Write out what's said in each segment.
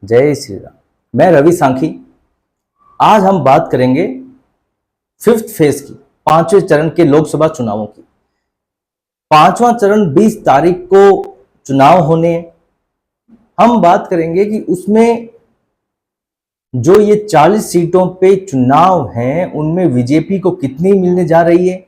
जय श्री राम। मैं रवि सांखी। आज हम बात करेंगे फिफ्थ फेज की, पांचवें चरण के लोकसभा चुनावों की। पांचवा चरण 20 तारीख को चुनाव होने। हम बात करेंगे कि उसमें जो ये 40 सीटों पे चुनाव हैं उनमें बीजेपी को कितनी मिलने जा रही है।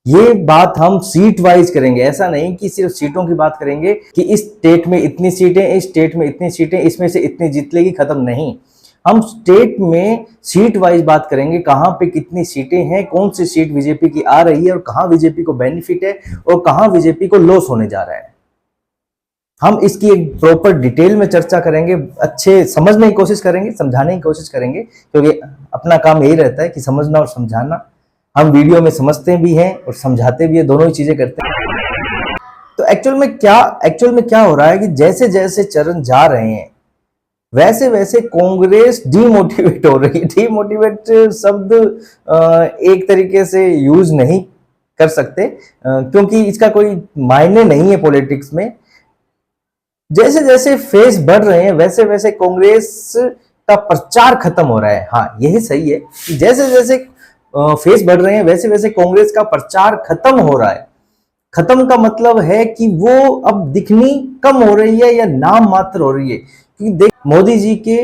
ये बात हम सीट वाइज करेंगे, ऐसा नहीं कि सिर्फ सीटों की बात करेंगे कि इस स्टेट में इतनी सीटें, इस स्टेट में इतनी सीटें, इसमें से इतनी जीत लेगी, खत्म नहीं। हम स्टेट में सीट वाइज बात करेंगे, कहां पे कितनी सीटें हैं, कौन सी सीट बीजेपी की आ रही है और कहां बीजेपी को बेनिफिट है और कहां बीजेपी को लॉस होने जा रहा है। हम इसकी एक प्रॉपर डिटेल में चर्चा करेंगे, अच्छे समझने की कोशिश करेंगे, समझाने की कोशिश करेंगे, क्योंकि अपना काम यही रहता है कि समझना और समझाना। हम वीडियो में समझते भी हैं और समझाते भी हैं, दोनों ही चीजें करते हैं। तो एक्चुअल में क्या हो रहा है कि जैसे जैसे चरण जा रहे हैं वैसे वैसे कांग्रेस डीमोटिवेट हो रही है। डीमोटिवेट शब्द एक तरीके से यूज नहीं कर सकते, क्योंकि इसका कोई मायने नहीं है पॉलिटिक्स में। जैसे जैसे फेज बढ़ रहे हैं वैसे वैसे कांग्रेस का प्रचार खत्म हो रहा है। हाँ, यही सही है कि जैसे जैसे फेज बढ़ रहे हैं वैसे वैसे कांग्रेस का प्रचार खत्म हो रहा है। खत्म का मतलब है कि वो अब दिखनी कम हो रही है या नाम मात्र हो रही है। क्योंकि देख, मोदी जी के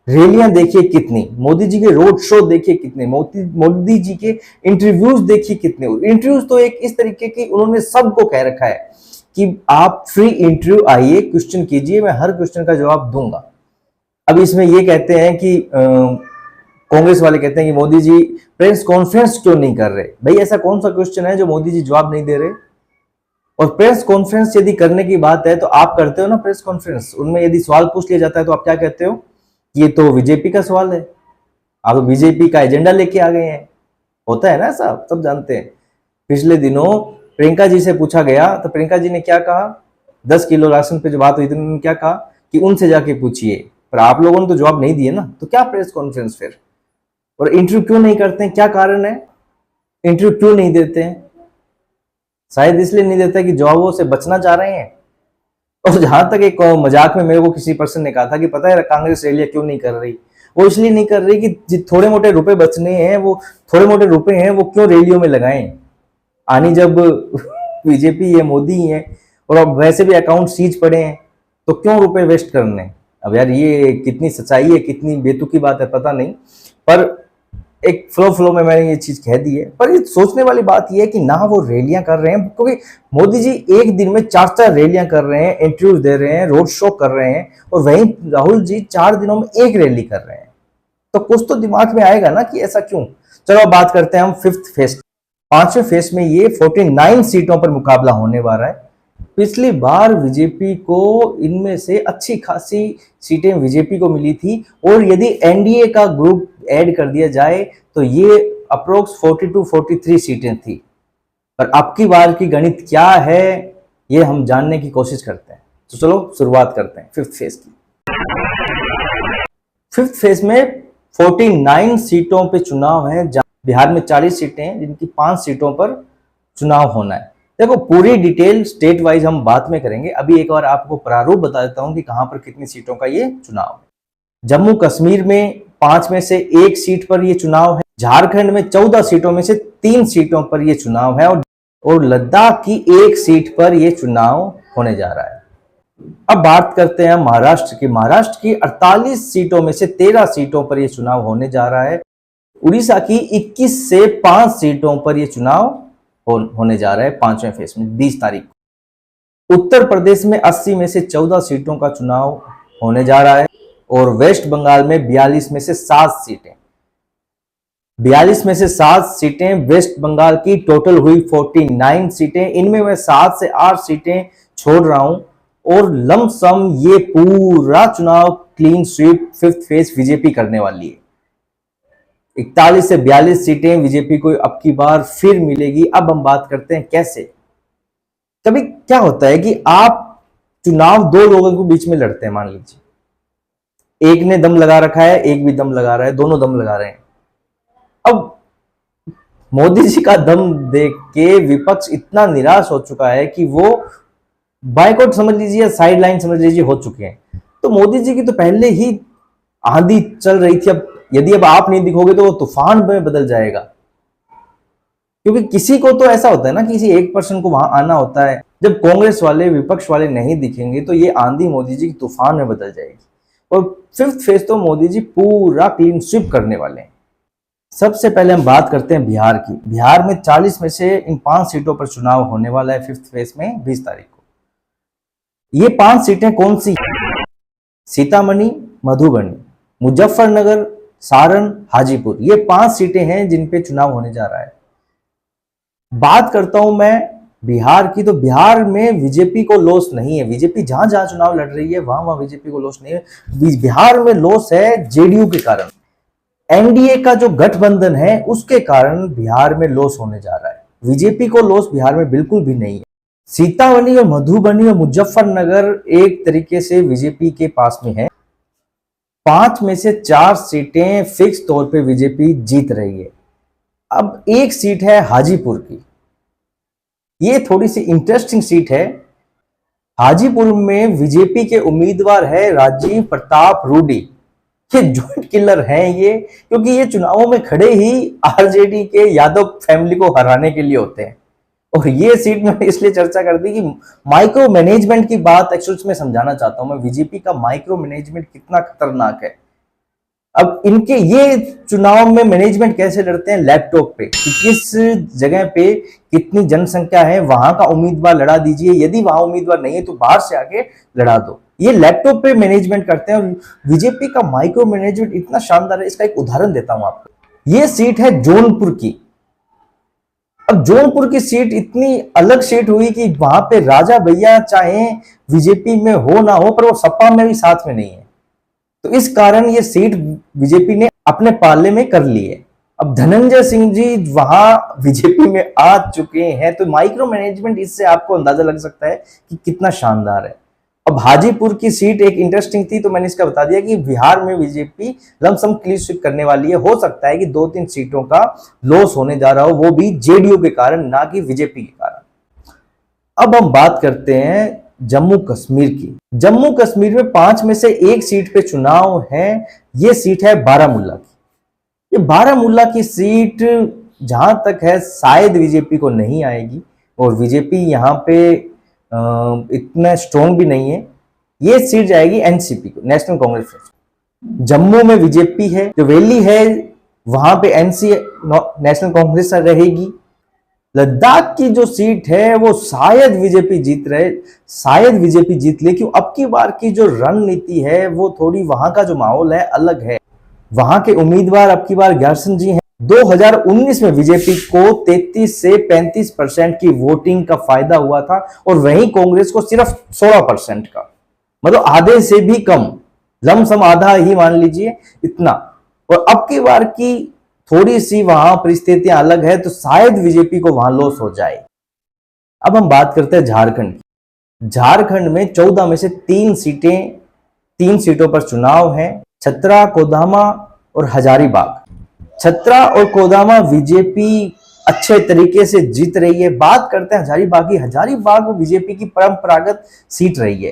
रैलियां देखिए कितनी, मोदी जी के रोड शो देखिए कितने, मोदी जी के इंटरव्यूज देखिए कितने। इंटरव्यूज तो एक इस तरीके की उन्होंने सबको कह रखा है कि आप फ्री इंटरव्यू आइए, क्वेश्चन कीजिए, मैं हर क्वेश्चन का जवाब दूंगा। अब इसमें ये कहते हैं कि कांग्रेस वाले कहते हैं कि मोदी जी प्रेस कॉन्फ्रेंस क्यों नहीं कर रहे। भाई, ऐसा कौन सा क्वेश्चन है जो मोदी जी जवाब नहीं दे रहे? और प्रेस कॉन्फ्रेंस यदि करने की बात है तो आप करते हो ना प्रेस कॉन्फ्रेंस, उनमें यदि सवाल पूछ लिया जाता है तो आप क्या कहते हो? ये तो बीजेपी का सवाल है, आप बीजेपी का एजेंडा लेके आ गए हैं। होता है ना, सब जानते हैं। पिछले दिनों प्रियंका जी से पूछा गया तो प्रियंका जी ने क्या कहा? 10 किलो राशन पे जो बात हुई थी उन्होंने क्या कहा कि उनसे जाके पूछिए, पर आप लोगों ने तो जवाब नहीं दिए ना, तो क्या प्रेस कॉन्फ्रेंस फिर? और इंटरव्यू क्यों नहीं करते हैं? क्या कारण है? इंटरव्यू क्यों नहीं देते हैं? शायद इसलिए नहीं देते कि जवाबों से बचना चाह रहे हैं। और जहां तक एक मजाक में मेरे को किसी पर्सन ने कहा था कि पता है कांग्रेस रैलियां क्यों नहीं कर रही? वो इसलिए नहीं कर रही कि थोड़े मोटे रुपए बचने हैं, वो थोड़े मोटे रुपए हैं, वो क्यों रैलियों में लगाएं? आनी जब बीजेपी है, मोदी है, और अब वैसे भी अकाउंट सीज पड़े हैं, तो क्यों रुपए वेस्ट करने? अब यार, ये कितनी सच्चाई है, कितनी बेतुकी बात है, पता नहीं। पर एक फ्लो में मैंने ये चीज कह दी है। पर ये सोचने वाली बात ये है कि ना वो रैलियां कर रहे हैं, क्योंकि मोदी जी एक दिन में 4 रैलियां कर रहे हैं, इंटरव्यू दे रहे हैं, रोड शो कर रहे हैं, और वहीं राहुल जी 4 दिनों में एक रैली कर रहे हैं। तो कुछ तो दिमाग में आएगा ना कि ऐसा क्यों। चलो अब बात करते हैं हम फिफ्थ फेज। पांचवें फेज में ये 49 सीटों पर मुकाबला होने वाला है। पिछली बार बीजेपी को इनमें से अच्छी खासी सीटें बीजेपी को मिली थी, और यदि एनडीए का ग्रुप ऐड कर दिया जाए तो ये अप्रोक्स 42-43 सीटें थी। पर अब की बार की गणित क्या है ये हम जानने की कोशिश करते हैं। तो चलो शुरुआत करते हैं फिफ्थ फेज की। फिफ्थ फेज में 49 सीटों पे चुनाव है। बिहार में 40 सीटें हैं, जिनकी 5 सीटों पर चुनाव होना है। देखो, पूरी डिटेल स्टेट वाइज हम बाद में करेंगे। अभी एक बार आपको प्रारूप बता देता हूं कि कहां पर कितनी सीटों का ये चुनाव है। जम्मू कश्मीर में 5 में से 1 सीट पर ये चुनाव है। झारखंड में 14 सीटों में से 3 सीटों पर ये चुनाव है, और लद्दाख की 1 सीट पर यह चुनाव होने जा रहा है। अब बात करते हैं महाराष्ट्र की। महाराष्ट्र की 48 सीटों में से 13 सीटों पर यह चुनाव होने जा रहा है। उड़ीसा की 21 से 5 सीटों पर यह चुनाव होने जा रहा है 5वें फेज में 20 तारीख को। उत्तर प्रदेश में 80 में से 14 सीटों का चुनाव होने जा रहा है, और वेस्ट बंगाल में 42 में से 7 सीटें। 42 में से 7 सीटें वेस्ट बंगाल की, टोटल हुई 49 सीटें। इनमें मैं 7 से 8 सीटें छोड़ रहा हूं, और लमसम ये पूरा चुनाव clean sweep fifth phase BJP करने वाली है। 41 से 42 सीटें बीजेपी को अब की बार फिर मिलेगी। अब हम बात करते हैं कैसे। कभी क्या होता है कि आप चुनाव 2 लोगों के बीच में लड़ते हैं, मान लीजिए एक ने दम लगा रखा है, एक भी दम लगा रहा है, दोनों दम लगा रहे हैं। अब मोदी जी का दम देख के विपक्ष इतना निराश हो चुका है कि वो बाइकआउट समझ लीजिए, साइड लाइन समझ लीजिए, हो चुके हैं। तो मोदी जी की तो पहले ही आंधी चल रही थी। अब यदि अब आप नहीं दिखोगे तो वो तूफान में बदल जाएगा, क्योंकि किसी को तो ऐसा होता है ना, किसी एक पर्सन को वहां आना होता है। जब कांग्रेस वाले, विपक्ष वाले नहीं दिखेंगे तो ये आंधी मोदी जी की तूफान में बदल जाएगी। और फिफ्थ फेज तो मोदी जी पूरा क्लीन स्वीप करने वाले हैं। सबसे पहले हम बात करते हैं बिहार की। बिहार में 40 में से इन 5 सीटों पर चुनाव होने वाला है फिफ्थ फेज में 20 तारीख को। ये 5 सीटें कौन सी? सीतामढ़ी, मधुबनी, मुजफ्फरनगर, सारण, हाजीपुर। ये 5 सीटें हैं जिन पे चुनाव होने जा रहा है। बात करता हूं मैं बिहार की, तो बिहार में बीजेपी को लॉस नहीं है। बीजेपी जहां जहां चुनाव लड़ रही है वहां वहां बीजेपी को लॉस नहीं है। बिहार में लॉस है जेडीयू के कारण। एनडीए का जो गठबंधन है उसके कारण बिहार में लॉस होने जा रहा है। बीजेपी को लॉस बिहार में बिल्कुल भी नहीं है। सीतामढ़ी और मधुबनी और मुजफ्फरनगर एक तरीके से बीजेपी के पास में है। 5 में से 4 सीटें फिक्स तौर पे बीजेपी जीत रही है। अब एक सीट है हाजीपुर की। ये थोड़ी सी इंटरेस्टिंग सीट है। हाजीपुर में बीजेपी के उम्मीदवार है राजीव प्रताप रूडी। ये जॉइंट किलर हैं ये, क्योंकि ये चुनावों में खड़े ही आरजेडी के यादव फैमिली को हराने के लिए होते हैं। और ये सीट में इसलिए चर्चा कर दी कि माइक्रो मैनेजमेंट की बात एक्चुअली में समझाना चाहता हूं मैं। बीजेपी का माइक्रो मैनेजमेंट कितना खतरनाक है। अब इनके ये चुनाव में मैनेजमेंट कैसे लड़ते हैं? लैपटॉप पे कि किस जगह पे कितनी जनसंख्या है वहां का उम्मीदवार लड़ा दीजिए, यदि वहां उम्मीदवार नहीं है तो बाहर से आके लड़ा दो। ये लैपटॉप पे मैनेजमेंट करते हैं। और बीजेपी का माइक्रो मैनेजमेंट इतना शानदार है, इसका एक उदाहरण देता हूं आपको। ये सीट है जौनपुर की। अब जौनपुर की सीट इतनी अलग सीट हुई कि वहां पे राजा भैया चाहे बीजेपी में हो ना हो, पर वो सपा में भी साथ में नहीं है। तो इस कारण ये सीट बीजेपी ने अपने पाले में कर ली है। अब धनंजय सिंह जी वहां बीजेपी में आ चुके हैं, तो माइक्रो मैनेजमेंट इससे आपको अंदाजा लग सकता है कि कितना शानदार है। अब हाजीपुर की सीट एक इंटरेस्टिंग थी, तो मैंने इसका बता दिया कि बिहार में बीजेपी लमसम क्लीन स्वीप करने वाली है। हो सकता है कि 2-3 सीटों का लॉस होने जा रहा हो, वो भी जेडीयू के कारण, ना कि बीजेपी के कारण। अब हम बात करते हैं जम्मू कश्मीर की। जम्मू कश्मीर में 5 में से एक सीट पे चुनाव है। ये सीट है बारामूला की। ये बारामूला की सीट जहां तक है शायद बीजेपी को नहीं आएगी, और बीजेपी यहाँ पे इतना स्ट्रॉन्ग भी नहीं है। ये सीट जाएगी एनसीपी को, नेशनल कांग्रेस फ्रंट। जम्मू में बीजेपी है, जो वैली है वहां पे एनसी नेशनल कांग्रेस रहेगी। लद्दाख की जो सीट है वो शायद बीजेपी जीत रहे, शायद बीजेपी जीत ले, क्यों अब की बार की जो रणनीति है वो थोड़ी, वहां का जो माहौल है अलग है। वहां के उम्मीदवार अब की बार गर्सन जी हैं। 2019 में बीजेपी को 33 से 35% की वोटिंग का फायदा हुआ था, और वहीं कांग्रेस को सिर्फ 16% का, मतलब आधे से भी कम, लमसम आधा ही मान लीजिए इतना। और अब की बार की थोड़ी सी वहां परिस्थितियां अलग है, तो शायद बीजेपी को वहां लॉस हो जाए। अब हम बात करते हैं झारखंड की। झारखंड में 14 में से 3 सीटों पर चुनाव है। छतरा, कोदामा और हजारीबाग। छतरा और कोदामा बीजेपी अच्छे तरीके से जीत रही है। बात करते हैं हजारीबाग की। हजारीबाग बीजेपी की परंपरागत सीट रही है,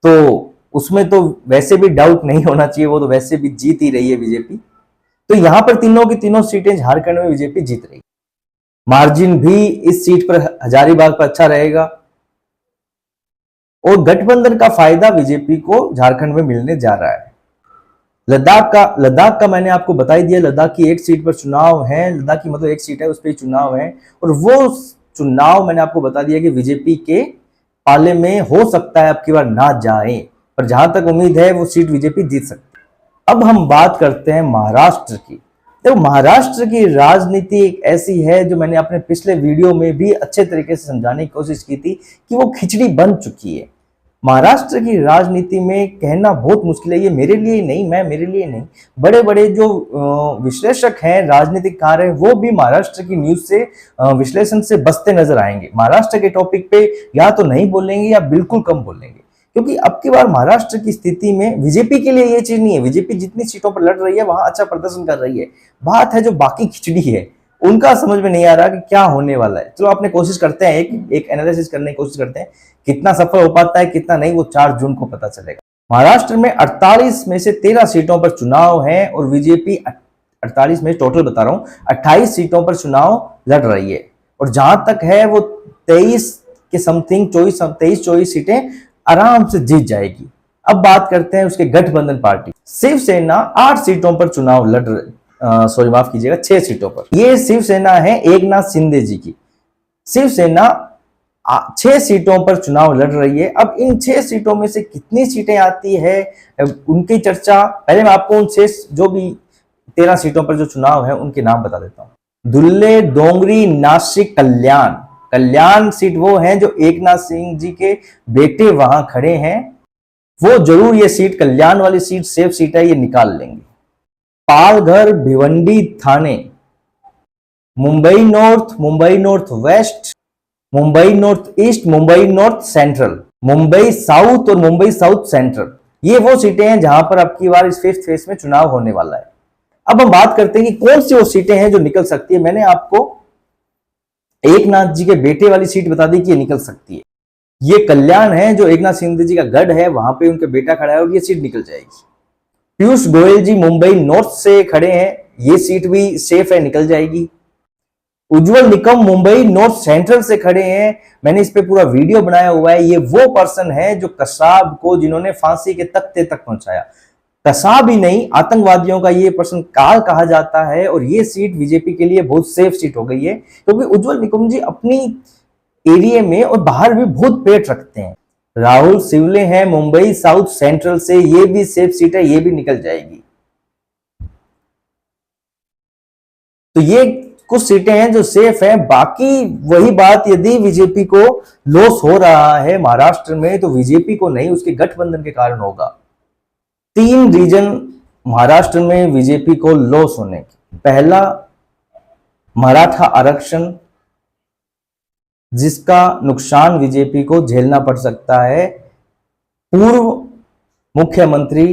तो उसमें तो वैसे भी डाउट नहीं होना चाहिए, वो तो वैसे भी जीत ही रही है बीजेपी। तो यहां पर तीनों की तीनों सीटें झारखंड में बीजेपी जीत रही। मार्जिन भी इस सीट पर हजारीबाग पर अच्छा रहेगा, और गठबंधन का फायदा बीजेपी को झारखंड में मिलने जा रहा है। लद्दाख का मैंने आपको बता ही दिया। लद्दाख की एक सीट पर चुनाव है। लद्दाख की मतलब एक सीट है, उस पर चुनाव है, और वो चुनाव मैंने आपको बता दिया कि बीजेपी के पाले में हो सकता है अब की बार ना जाए, पर जहां तक उम्मीद है वो सीट बीजेपी जीत सकती है। अब हम बात करते हैं महाराष्ट्र की। देखो, महाराष्ट्र की राजनीति एक ऐसी है जो मैंने अपने पिछले वीडियो में भी अच्छे तरीके से समझाने की कोशिश की थी कि वो खिचड़ी बन चुकी है। महाराष्ट्र की राजनीति में कहना बहुत मुश्किल है। ये मेरे लिए नहीं, मेरे लिए नहीं, बड़े बड़े जो विश्लेषक हैं, राजनीतिकार हैं, वो भी महाराष्ट्र की न्यूज से, विश्लेषण से बचते नजर आएंगे। महाराष्ट्र के टॉपिक पे या तो नहीं बोलेंगे या बिल्कुल कम बोलेंगे, क्योंकि अब की बार महाराष्ट्र की स्थिति में बीजेपी के लिए ये चीज नहीं है। बीजेपी जितनी सीटों पर लड़ रही है वहां अच्छा प्रदर्शन कर रही है। बात है जो बाकी खिचड़ी है, उनका समझ में नहीं आ रहा कि क्या होने वाला है। चलो अपने कोशिश करते हैं, एक एनालिसिस करने की कोशिश करते हैं। कितना सफल हो पाता है कितना नहीं, वो 4 जून को पता चलेगा। महाराष्ट्र में 48 में से 13 सीटों पर चुनाव है और बीजेपी 48 में टोटल बता रहा हूं, 28 सीटों पर चुनाव लड़ रही है और जहां तक है वो 23 के समथिंग 23-24 सीटें आराम से जीत जाएगी। अब बात करते हैं उसके गठबंधन पार्टी शिवसेना 8 सीटों पर चुनाव लड़ सॉरी माफ कीजिएगा 6 सीटों पर। ये शिवसेना है एकनाथ शिंदे जी की। शिवसेना 6 सीटों पर चुनाव लड़ रही है। अब इन 6 सीटों में से कितनी सीटें आती है उनकी चर्चा, पहले मैं आपको उन 6 जो भी 13 सीटों पर जो चुनाव है उनके नाम बता देता हूं। धुल्ले, डोंगरी, नासिक, कल्याण। कल्याण सीट वो है जो एकनाथ सिंह जी के बेटे वहां खड़े हैं, वो जरूर ये सीट कल्याण वाली सीट सेफ सीट है, ये निकाल लेंगे। Palghar, Bhiwandi, Thane, Mumbai north, Mumbai north west, Mumbai north east, Mumbai north central, Mumbai south और मुंबई साउथ सेंट्रल, ये वो सीटें हैं जहां पर अब की बार इस 5th फेज में चुनाव होने वाला है। अब हम बात करते हैं कि कौन सी वो सीटें हैं जो निकल सकती है। मैंने आपको एकनाथ जी के बेटे वाली सीट बता दी कि ये निकल सकती है। ये कल्याण है जो एकनाथ शिंदे जी का गढ़ है, वहां पे उनके बेटा खड़ा है और ये सीट निकल जाएगी। पीयूष गोयल जी मुंबई नॉर्थ से खड़े हैं, ये सीट भी सेफ है, निकल जाएगी। उज्जवल निकम मुंबई नॉर्थ सेंट्रल से खड़े हैं, मैंने इस पे पूरा वीडियो बनाया हुआ है। ये वो पर्सन है जो कसाब को जिन्होंने फांसी के तख्ते तक पहुंचाया, कसाब ही नहीं आतंकवादियों का ये पर्सन काल कहा जाता है और ये सीट बीजेपी के लिए बहुत सेफ सीट हो गई है क्योंकि उज्जवल निकम जी अपनी एरिया में और बाहर भी बहुत पेट रखते हैं। राहुल सिवले हैं मुंबई साउथ सेंट्रल से, ये भी सेफ सीट है, ये भी निकल जाएगी। तो ये कुछ सीटें हैं जो सेफ हैं। बाकी वही बात, यदि बीजेपी को लॉस हो रहा है महाराष्ट्र में तो बीजेपी को नहीं, उसके गठबंधन के कारण होगा। 3 रीजन महाराष्ट्र में बीजेपी को लॉस होने के। पहला, मराठा आरक्षण, जिसका नुकसान बीजेपी को झेलना पड़ सकता है। पूर्व मुख्यमंत्री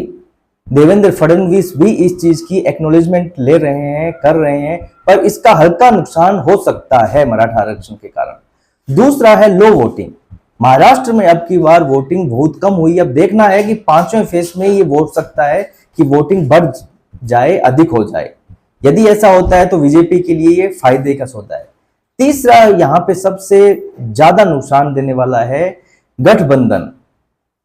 देवेंद्र फडणवीस भी इस चीज की एक्नॉलेजमेंट ले रहे हैं, कर रहे हैं, पर इसका हल्का नुकसान हो सकता है मराठा आरक्षण के कारण। दूसरा है लो वोटिंग। महाराष्ट्र में अब की बार वोटिंग बहुत कम हुई। अब देखना है कि 5वें फेज में ये हो सकता है कि वोटिंग बढ़ जाए, अधिक हो जाए। यदि ऐसा होता है तो बीजेपी के लिए ये फायदे का सौदा है। तीसरा, यहां पे सबसे ज्यादा नुकसान देने वाला है गठबंधन।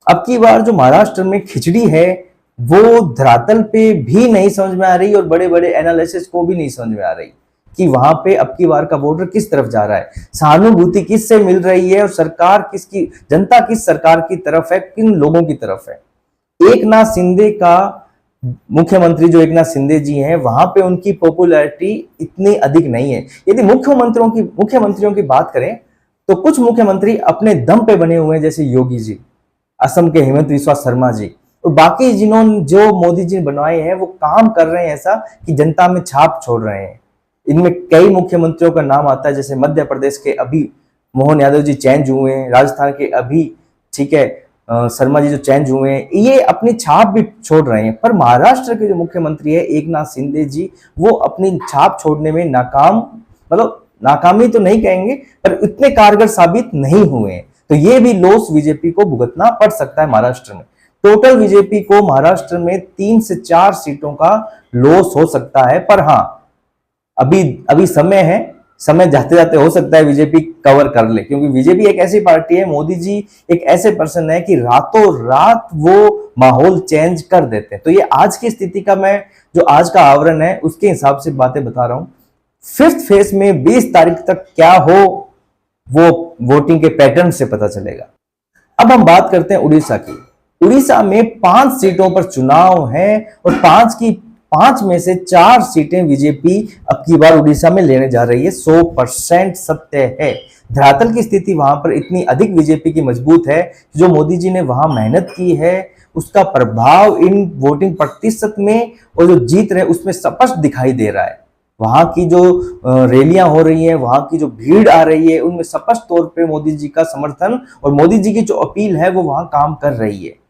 अब की बार जो महाराष्ट्र में खिचड़ी है वो धरातल पे भी नहीं समझ में आ रही और बड़े बड़े एनालिसिस को भी नहीं समझ में आ रही कि वहां पे अब की बार का वोटर किस तरफ जा रहा है, सहानुभूति किससे मिल रही है और सरकार किसकी, जनता किस सरकार की तरफ है, किन लोगों की तरफ है। एकनाथ शिंदे का मुख्यमंत्री जो एकनाथ शिंदे जी हैं, वहां पे उनकी पॉपुलैरिटी इतनी अधिक नहीं है। यदि मुख्यमंत्रियों की बात करें तो कुछ मुख्यमंत्री अपने दम पे बने हुए हैं, जैसे योगी जी, असम के हेमंत बिस्वा शर्मा जी, और बाकी जिन्होंने जो मोदी जी ने बनवाए हैं वो काम कर रहे हैं ऐसा कि जनता में छाप छोड़ रहे हैं। इनमें कई मुख्यमंत्रियों का नाम आता है, जैसे मध्य प्रदेश के अभी मोहन यादव जी चेंज हुए हैं, राजस्थान के अभी ठीक है शर्मा जी जो चेंज हुए हैं, ये अपनी छाप भी छोड़ रहे हैं। पर महाराष्ट्र के जो मुख्यमंत्री है एकनाथ शिंदे जी, वो अपनी छाप छोड़ने में नाकाम, मतलब नाकामी तो नहीं कहेंगे पर इतने कारगर साबित नहीं हुए हैं। तो ये भी लॉस बीजेपी को भुगतना पड़ सकता है महाराष्ट्र में। टोटल बीजेपी को महाराष्ट्र में 3 से 4 सीटों का लॉस हो सकता है। पर हाँ, अभी समय है, समय जाते जाते हो सकता है बीजेपी कवर कर ले, क्योंकि बीजेपी एक ऐसी पार्टी है, मोदी जी एक ऐसे पर्सन है कि रातों रात वो माहौल चेंज कर देते हैं। तो ये आज की स्थिति का, मैं जो आज का आवरण है उसके हिसाब से बातें बता रहा हूं। 5th फेज में 20 तारीख तक क्या हो वो वोटिंग के पैटर्न से पता चलेगा। अब हम बात करते हैं उड़ीसा की। उड़ीसा में 5 सीटों पर चुनाव है और 5 में से 4 सीटें बीजेपी अब की बार उड़ीसा में लेने जा रही है। 100% सत्य है। धरातल की स्थिति वहां पर इतनी अधिक बीजेपी की मजबूत है, जो मोदी जी ने वहां मेहनत की है उसका प्रभाव इन वोटिंग प्रतिशत में और जो जीत रहे उसमें स्पष्ट दिखाई दे रहा है। वहां की जो रैलियां हो रही हैं, वहां की जो भीड़ आ रही है, उनमें स्पष्ट तौर पे मोदी जी का समर्थन और मोदी जी की जो अपील है वो वहां काम कर रही है।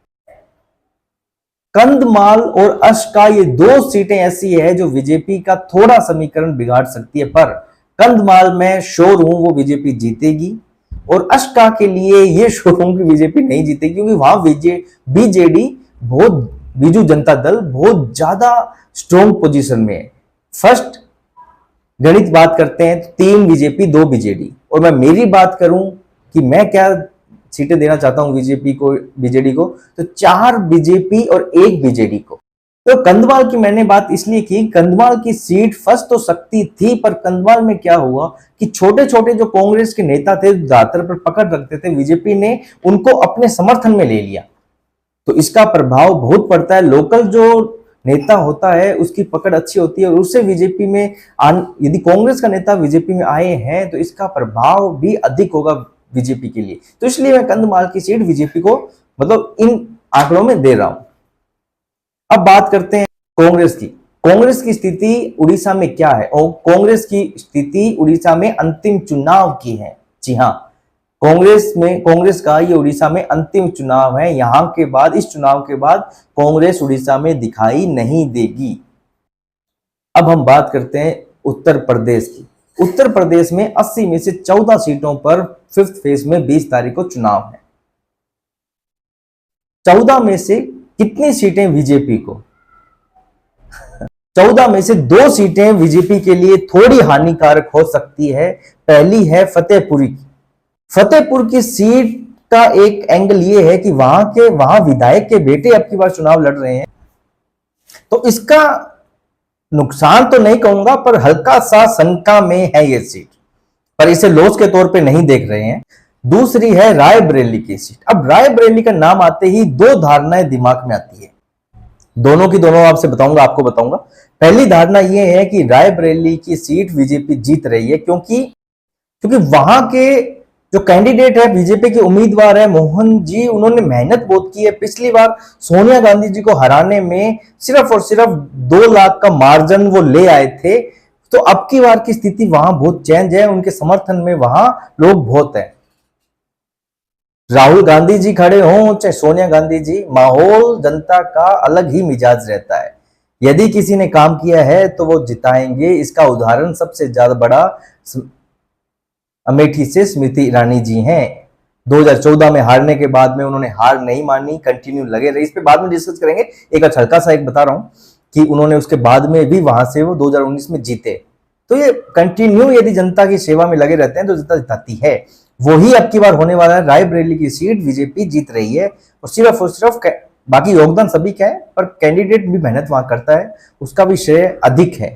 कंधमाल और अश्का, ये 2 सीटें ऐसी है जो बीजेपी का थोड़ा समीकरण बिगाड़ सकती है, पर कंधमाल में श्योर हूं वो बीजेपी जीतेगी और अश्का के लिए ये श्योर हूं कि बीजेपी नहीं जीतेगी, क्योंकि वहां बीजेडी बहुत बीजू जनता दल बहुत ज्यादा स्ट्रॉन्ग पोजीशन में है। फर्स्ट गणित बात करते हैं तो 3 बीजेपी 2 बीजेडी, और मैं मेरी बात करूं कि मैं क्या सीटें देना चाहता हूं बीजेपी को बीजेडी को, तो 4 बीजेपी और 1 बीजेडी को। तो कंधमाल की मैंने बात इसलिए की, कंधमाल की सीट फर्स्ट तो सकती थी, पर कंधमाल में क्या हुआ कि छोटे छोटे जो कांग्रेस के नेता थे ज्यादातर पर पकड़ रखते थे, बीजेपी ने उनको अपने समर्थन में ले लिया। तो इसका प्रभाव बहुत पड़ता है। लोकल जो नेता होता है उसकी पकड़ अच्छी होती है, और उससे बीजेपी में यदि कांग्रेस का नेता बीजेपी में आए हैं तो इसका प्रभाव भी अधिक होगा बीजेपी के लिए। तो इसलिए मैं कंधमाल की सीट बीजेपी को मतलब इन आंकड़ों में दे रहा हूं। अब बात करते हैं कांग्रेस की। कांग्रेस की स्थिति उड़ीसा में क्या है, और कांग्रेस की स्थिति उड़ीसा में अंतिम चुनाव की है। जी हां, कांग्रेस का ये उड़ीसा में अंतिम चुनाव है। यहां के बाद, इस चुनाव के बाद कांग्रेस उड़ीसा में दिखाई नहीं देगी। अब हम बात करते हैं उत्तर प्रदेश की। उत्तर प्रदेश में 80 में से 14 सीटों पर फिफ्थ फेज में 20 तारीख को चुनाव है। 14 में से कितनी सीटें बीजेपी को? 14 में से 2 सीटें बीजेपी के लिए थोड़ी हानिकारक हो सकती है। पहली है फतेहपुरी की। फतेहपुर की सीट का एक एंगल यह है कि वहां विधायक के बेटे अब की बार चुनाव लड़ रहे हैं, तो इसका नुकसान तो नहीं कहूंगा, पर हल्का सा शंका में है ये सीट, पर इसे लॉस के तौर पे नहीं देख रहे हैं। दूसरी है रायबरेली की सीट। अब रायबरेली का नाम आते ही 2 धारणाएं दिमाग में आती है, दोनों की दोनों आपसे बताऊंगा, आपको बताऊंगा। पहली धारणा यह है कि रायबरेली की सीट बीजेपी जीत रही है, क्योंकि वहां के जो कैंडिडेट है, बीजेपी के उम्मीदवार है मोहन जी, उन्होंने मेहनत बहुत की है। पिछली बार सोनिया गांधी जी को हराने में सिर्फ और सिर्फ 2 लाख का मार्जिन वो ले आए थे। तो अब की बार की स्थिति वहां बहुत चेंज है, उनके समर्थन में वहां लोग बहुत हैं। राहुल गांधी जी खड़े हों चाहे सोनिया गांधी जी, माहौल जनता का अलग ही मिजाज रहता है। यदि किसी ने काम किया है तो वो जिताएंगे। इसका उदाहरण सबसे ज्यादा बड़ा अमेठी से स्मृति ईरानी जी हैं। 2014 में हारने के बाद में उन्होंने हार नहीं मानी, कंटिन्यू लगे रहे। इस पे बाद में डिस्कस करेंगे। एक हल्का सा एक बता रहा हूं कि उन्होंने उसके बाद में भी वहां से वो 2019 में जीते। तो ये कंटिन्यू यदि जनता की सेवा में लगे रहते हैं तो जनता जिताती है। वही अब की बार होने वाला है। रायबरेली की सीट बीजेपी जीत रही है, और सिर्फ बाकी योगदान सभी का है, पर कैंडिडेट भी मेहनत वहां करता है, उसका भी श्रेय अधिक है।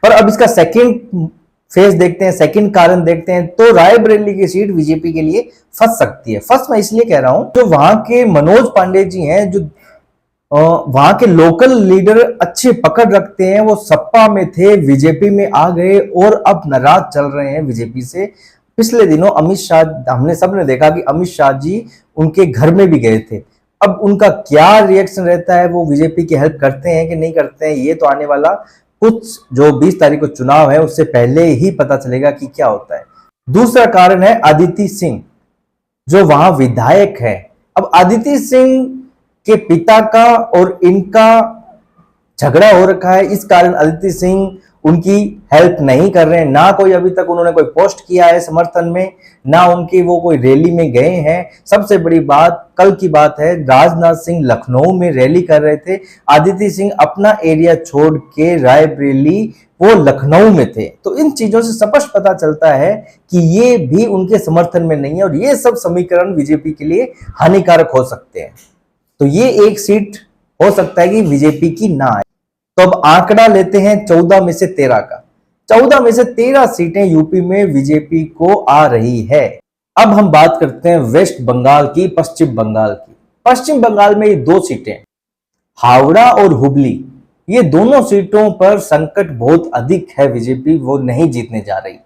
पर अब इसका सेकंड फेज देखते हैं, सेकंड कारण देखते हैं, तो रायबरेली की सीट बीजेपी के लिए फंस सकती है। फर्स्ट मैं इसलिए कह रहा हूं, जो वहां के मनोज पांडे जी हैं, जो वहां के लोकल लीडर अच्छे पकड़ रखते हैं, वो सपा में थे, बीजेपी में आ गए और अब नाराज चल रहे हैं बीजेपी से। पिछले दिनों अमित शाह, हमने सबने देखा कि अमित शाह जी उनके घर में भी गए थे। अब उनका क्या रिएक्शन रहता है, वो बीजेपी की हेल्प करते हैं कि नहीं करते हैं, ये तो आने वाला कुछ जो 20 तारीख को चुनाव है उससे पहले ही पता चलेगा कि क्या होता है। दूसरा कारण है अदिति सिंह, जो वहां विधायक है। अब अदिति सिंह के पिता का और इनका झगड़ा हो रखा है, इस कारण अदिति सिंह उनकी हेल्प नहीं कर रहे हैं। ना कोई अभी तक उन्होंने कोई पोस्ट किया है समर्थन में, ना उनकी वो कोई रैली में गए हैं। सबसे बड़ी बात कल की बात है, राजनाथ सिंह लखनऊ में रैली कर रहे थे, अदिति सिंह अपना एरिया छोड़ के रायबरेली वो लखनऊ में थे। तो इन चीजों से स्पष्ट पता चलता है कि ये भी उनके समर्थन में नहीं है, और ये सब समीकरण बीजेपी के लिए हानिकारक हो सकते हैं। तो ये एक सीट हो सकता है कि बीजेपी की ना आए। तो अब आंकड़ा लेते हैं 14 में से 13 का। 14 में से 13 सीटें यूपी में बीजेपी को आ रही है। अब हम बात करते हैं वेस्ट बंगाल की, पश्चिम बंगाल की। पश्चिम बंगाल में ये 2 सीटें, हावड़ा और हुबली, ये दोनों सीटों पर संकट बहुत अधिक है। बीजेपी वो नहीं जीतने जा रही।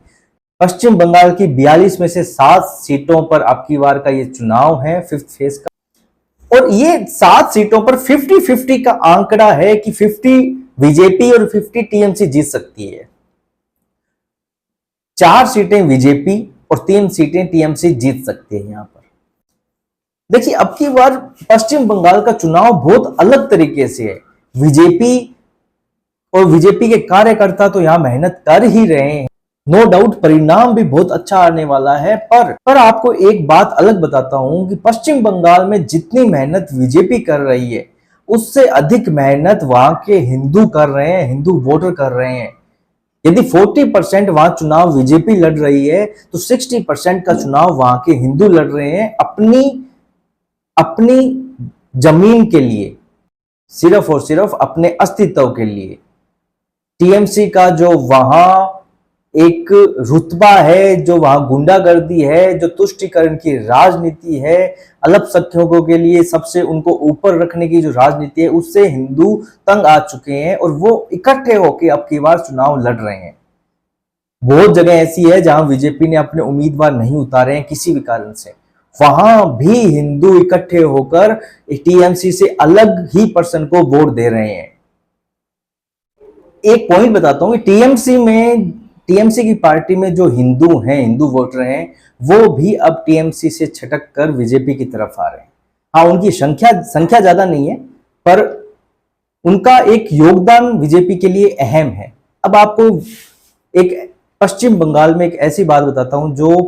पश्चिम बंगाल की 42 में से 7 सीटों पर अब की बार का ये चुनाव है, फिफ्थ फेज का, और ये 7 सीटों पर 50-50 का आंकड़ा है कि 50 बीजेपी और 50 टीएमसी जीत सकती है। 4 सीटें बीजेपी और 3 सीटें टीएमसी जीत सकती है। यहां पर देखिए, अब की बार पश्चिम बंगाल का चुनाव बहुत अलग तरीके से है। बीजेपी और बीजेपी के कार्यकर्ता तो यहां मेहनत कर ही रहे हैं, नो डाउट परिणाम भी बहुत अच्छा आने वाला है। पर आपको एक बात अलग बताता हूं कि पश्चिम बंगाल में जितनी मेहनत बीजेपी कर रही है, उससे अधिक मेहनत वहां के हिंदू कर रहे हैं, हिंदू वोटर कर रहे हैं। यदि 40% वहां चुनाव बीजेपी लड़ रही है तो 60% का चुनाव वहां के हिंदू लड़ रहे हैं अपनी अपनी जमीन के लिए, सिर्फ और सिर्फ अपने अस्तित्व के लिए। टीएमसी का जो वहां एक रुतबा है, जो वहां गुंडागर्दी है, जो तुष्टीकरण की राजनीति है, अल्पसंख्यकों के लिए सबसे उनको ऊपर रखने की जो राजनीति है, उससे हिंदू तंग आ चुके हैं और वो इकट्ठे होकर अब की बार चुनाव लड़ रहे हैं। बहुत जगह ऐसी है जहां बीजेपी ने अपने उम्मीदवार नहीं उतारे हैं किसी भी कारण से, वहां भी हिंदू इकट्ठे होकर टीएमसी से अलग ही पर्सन को वोट दे रहे हैं। एक पॉइंट बताता हूं कि टीएमसी की पार्टी में जो हिंदू हैं, हिंदू वोटर हैं, वो भी अब टीएमसी से छटक कर बीजेपी की तरफ आ रहे हैं। हाँ, उनकी संख्या ज्यादा नहीं है, पर उनका एक योगदान बीजेपी के लिए अहम है। अब आपको एक पश्चिम बंगाल में एक ऐसी बात बताता हूं जो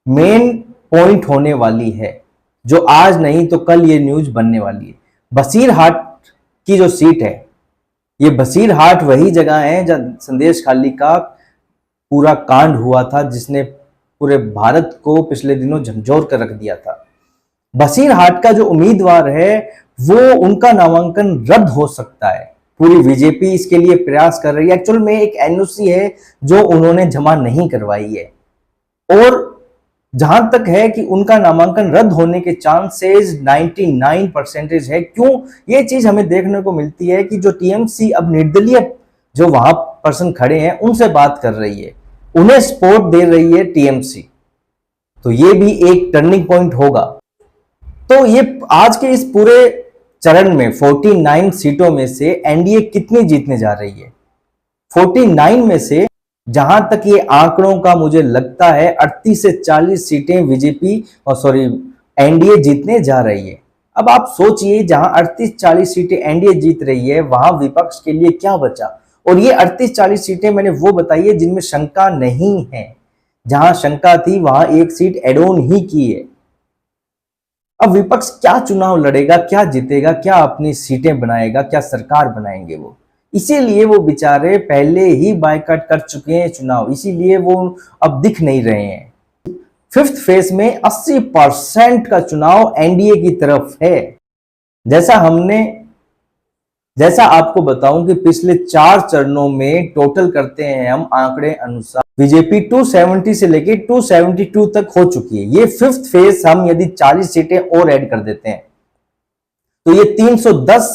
मेन पॉइंट होने वाली है, जो आज नहीं तो कल ये न्यूज बनने वाली है। बसीरहाट की जो सीट है, ये बसीरहाट वही जगह है जहां संदेश खाली का पूरा कांड हुआ था, जिसने पूरे भारत को पिछले दिनों झंझोर कर रख दिया था। बसीरहाट का जो उम्मीदवार है वो उनका नामांकन रद्द हो सकता है। पूरी बीजेपी इसके लिए प्रयास कर रही है। एक्चुअल में एक एनओसी है जो उन्होंने जमा नहीं करवाई है, और जहां तक है कि उनका नामांकन रद्द होने के चांसेस 99% है। क्यों ये चीज हमें देखने को मिलती है कि जो टीएमसी अब निर्दलीय जो वहां पर्सन खड़े हैं उनसे बात कर रही है, उन्हें सपोर्ट दे रही है टीएमसी, तो ये भी एक टर्निंग पॉइंट होगा। तो ये आज के इस पूरे चरण में 49 सीटों में से एनडीए कितनी जीतने जा रही है? 49 में से जहां तक ये आंकड़ों का मुझे लगता है 38 से 40 सीटें बीजेपी और एनडीए जीतने जा रही है। अब आप सोचिए, जहां 38-40 सीटें एनडीए जीत रही है, वहां विपक्ष के लिए क्या बचा? और ये 38-40 सीटें मैंने वो बताई है जिनमें शंका नहीं है। जहां शंका थी वहां एक सीट एड ऑन ही की है। अब विपक्ष क्या चुनाव लड़ेगा, क्या जीतेगा, क्या अपनी सीटें बनाएगा, क्या सरकार बनाएंगे वो? इसीलिए वो बेचारे पहले ही बायकॉट कर चुके हैं चुनाव, इसीलिए वो अब दिख नहीं रहे हैं। फिफ्थ फेज में 80% का चुनाव एनडीए की तरफ है। जैसा आपको बताऊं कि पिछले 4 चरणों में टोटल करते हैं हम आंकड़े अनुसार, बीजेपी 270 से लेके 272 तक हो चुकी है। ये फिफ्थ फेज हम यदि 40 सीटें और ऐड कर देते हैं तो ये 310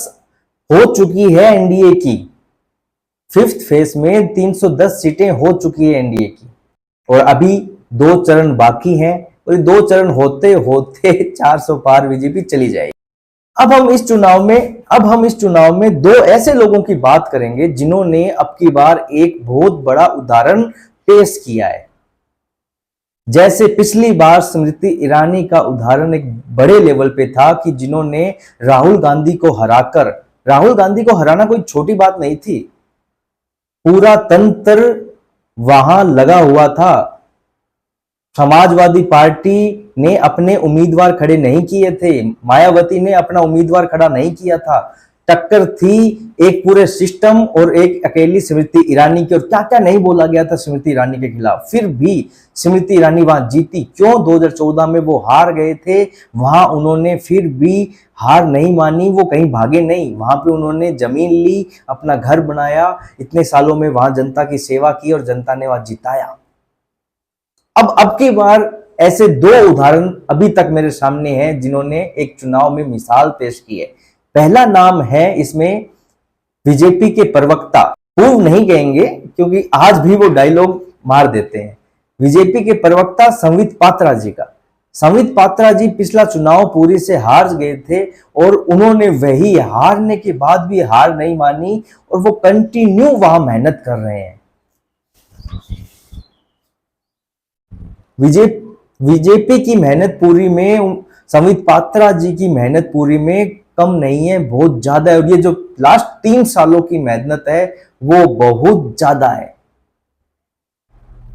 हो चुकी है एनडीए की। फिफ्थ फेज में 310 सीटें हो चुकी है एनडीए की, और अभी 2 चरण बाकी हैं, और 2 चरण होते होते 400 पार बीजेपी चली जाएगी। अब हम इस चुनाव में 2 ऐसे लोगों की बात करेंगे जिन्होंने अब की बार एक बहुत बड़ा उदाहरण पेश किया है। जैसे पिछली बार स्मृति ईरानी का उदाहरण एक बड़े लेवल पे था कि जिन्होंने राहुल गांधी को हराना कोई छोटी बात नहीं थी। पूरा तंत्र वहां लगा हुआ था। समाजवादी पार्टी ने अपने उम्मीदवार खड़े नहीं किए थे, मायावती ने अपना उम्मीदवार खड़ा नहीं किया था। टक्कर थी एक पूरे सिस्टम और एक अकेली स्मृति ईरानी की, और क्या क्या नहीं बोला गया था स्मृति ईरानी के खिलाफ, फिर भी स्मृति ईरानी वहां जीती। क्यों? 2014 में वो हार गए थे, वहां उन्होंने फिर भी हार नहीं मानी, वो कहीं भागे नहीं, वहां पे उन्होंने जमीन ली, अपना घर बनाया, इतने सालों में वहां जनता की सेवा की और जनता ने वहां जिताया। अब की बार ऐसे 2 उदाहरण अभी तक मेरे सामने हैं जिन्होंने एक चुनाव में मिसाल पेश की है। पहला नाम है इसमें बीजेपी के प्रवक्ता, पूर्व नहीं कहेंगे क्योंकि आज भी वो डायलॉग मार देते हैं, बीजेपी के प्रवक्ता संबित पात्रा जी का। संबित पात्रा जी पिछला चुनाव पूरी से हार गए थे, और उन्होंने वही हारने के बाद भी हार नहीं मानी, और वो कंटिन्यू वहां मेहनत कर रहे हैं। बीजेपी की मेहनत पूरी में संबित पात्रा जी की मेहनत पूरी में कम नहीं है, बहुत ज्यादा है, और ये जो लास्ट 3 सालों की मेहनत है वो बहुत ज्यादा है।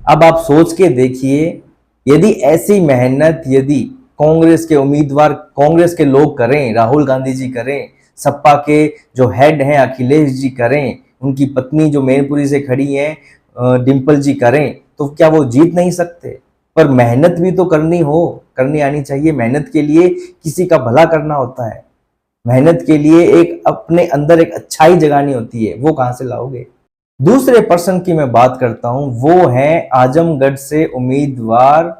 अब आप सोच के देखिए, यदि ऐसी मेहनत यदि कांग्रेस के उम्मीदवार, कांग्रेस के लोग करें, राहुल गांधी जी करें, सपा के जो हेड हैं अखिलेश जी करें, उनकी पत्नी जो मैनपुरी से खड़ी हैं डिंपल जी करें, तो क्या वो जीत नहीं सकते? पर मेहनत भी तो करनी आनी चाहिए। मेहनत के लिए किसी का भला करना होता है, मेहनत के लिए एक अपने अंदर एक अच्छाई जगानी होती है, वो कहां से लाओगे? दूसरे पर्सन की मैं बात करता हूं, वो है आजमगढ़ से उम्मीदवार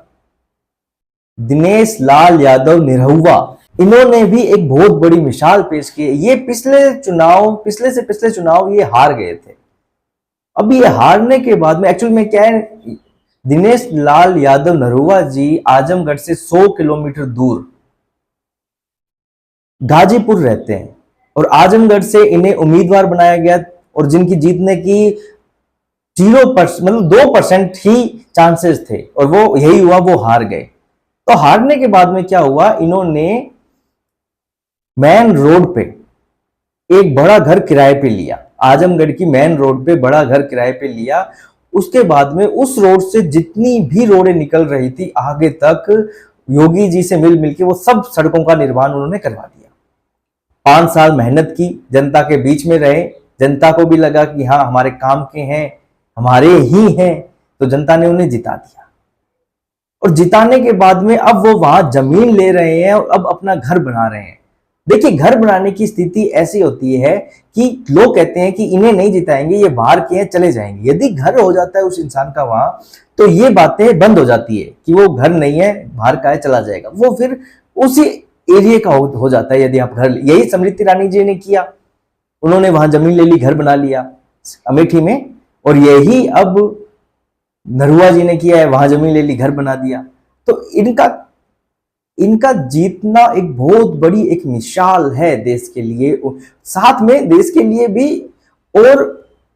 दिनेश लाल यादव निरहुआ। इन्होंने भी एक बहुत बड़ी मिसाल पेश की है। ये पिछले से पिछले चुनाव ये हार गए थे। अब ये हारने के बाद में एक्चुअल में क्या है, दिनेश लाल यादव निरहुआ जी आजमगढ़ से 100 किलोमीटर दूर गाजीपुर रहते हैं और आजमगढ़ से इन्हें उम्मीदवार बनाया गया और जिनकी जीतने की 0% मतलब 2% ही चांसेस थे और वो यही हुआ, वो हार गए। तो हारने के बाद में क्या हुआ, इन्होंने मेन रोड पे एक बड़ा घर किराए पे लिया, आजमगढ़ की मेन रोड पे बड़ा घर किराए पे लिया। उसके बाद में उस रोड से जितनी भी रोडें निकल रही थी आगे तक, योगी जी से मिल मिलके वो सब सड़कों का निर्माण उन्होंने करवा दिया। 5 साल मेहनत की, जनता के बीच में रहे, जनता को भी लगा कि हाँ हमारे काम के हैं, हमारे ही हैं, तो जनता ने उन्हें जिता दिया। और जिताने के बाद में अब वो वहां जमीन ले रहे हैं और अब अपना घर बना रहे हैं। देखिए, घर बनाने की स्थिति ऐसी होती है कि लोग कहते हैं कि इन्हें नहीं जिताएंगे, ये बाहर के हैं, चले जाएंगे। यदि घर हो जाता है उस इंसान का वहां, तो ये बातें बंद हो जाती है कि वो घर नहीं है, बाहर का है, चला जाएगा। वो फिर उसी एरिया का हो जाता है। यदि आप घर, यही स्मृति ईरानी जी ने किया, उन्होंने वहां जमीन ले ली, घर बना लिया अमेठी में, और यही अब नरहुआ जी ने किया है, वहां जमीन ले ली, घर बना दिया। तो इनका जीतना एक बहुत बड़ी एक मिसाल है देश के लिए, साथ में देश के लिए भी और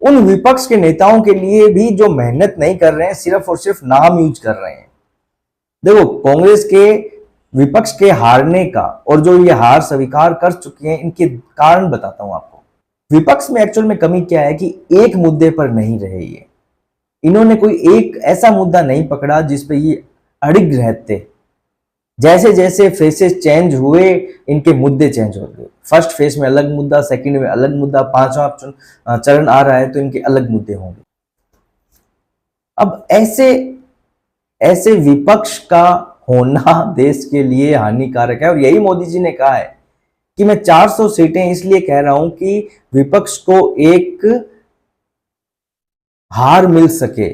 उन विपक्ष के नेताओं के लिए भी जो मेहनत नहीं कर रहे हैं, सिर्फ और सिर्फ नाम यूज कर रहे हैं। देखो, कांग्रेस के विपक्ष के हारने का और जो ये हार स्वीकार कर चुके हैं, इनके कारण बताता हूं आपको। विपक्ष में एक्चुअल में कमी क्या है कि एक मुद्दे पर नहीं रहे ये, इन्होंने कोई एक ऐसा मुद्दा नहीं पकड़ा जिस पे ये अड़िग रहते। जैसे जैसे फेसेस चेंज हुए, इनके मुद्दे चेंज हो गए। फर्स्ट फेज में अलग मुद्दा, सेकंड में अलग मुद्दा, 5वां चरण आ रहा है तो इनके अलग मुद्दे होंगे। अब ऐसे विपक्ष का होना देश के लिए हानिकारक है, और यही मोदी जी ने कहा है कि मैं 400 सीटें इसलिए कह रहा हूं कि विपक्ष को एक हार मिल सके,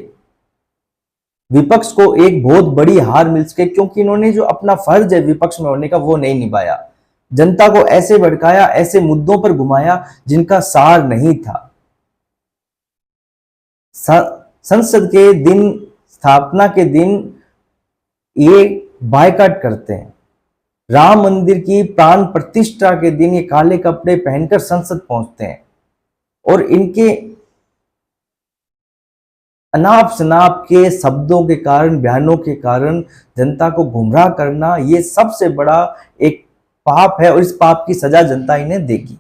विपक्ष को एक बहुत बड़ी हार मिल सके, क्योंकि इन्होंने जो अपना फर्ज है विपक्ष में होने का वो नहीं निभाया। जनता को ऐसे भड़काया, ऐसे मुद्दों पर घुमाया जिनका सार नहीं था। संसद के दिन, स्थापना के दिन ये बायकॉट करते हैं। राम मंदिर की प्राण प्रतिष्ठा के दिन ये काले कपड़े पहनकर संसद पहुंचते हैं, और इनके अनाप शनाप के शब्दों के कारण, बयानों के कारण जनता को गुमराह करना, ये सबसे बड़ा एक पाप है, और इस पाप की सजा जनता इन्हें देगी।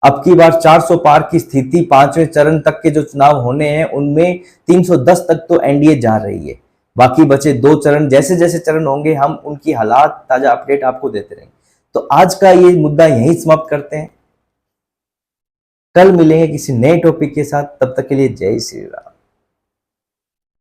अब की बार 400 पार की स्थिति, 5वें चरण तक के जो चुनाव होने हैं उनमें 310 तक तो एनडीए जा रही है। बाकी बचे 2 चरण, जैसे जैसे चरण होंगे हम उनकी हालात ताजा अपडेट आपको देते रहेंगे। तो आज का ये मुद्दा यहीं समाप्त करते हैं, कल मिलेंगे किसी नए टॉपिक के साथ। तब तक के लिए जय श्री राम।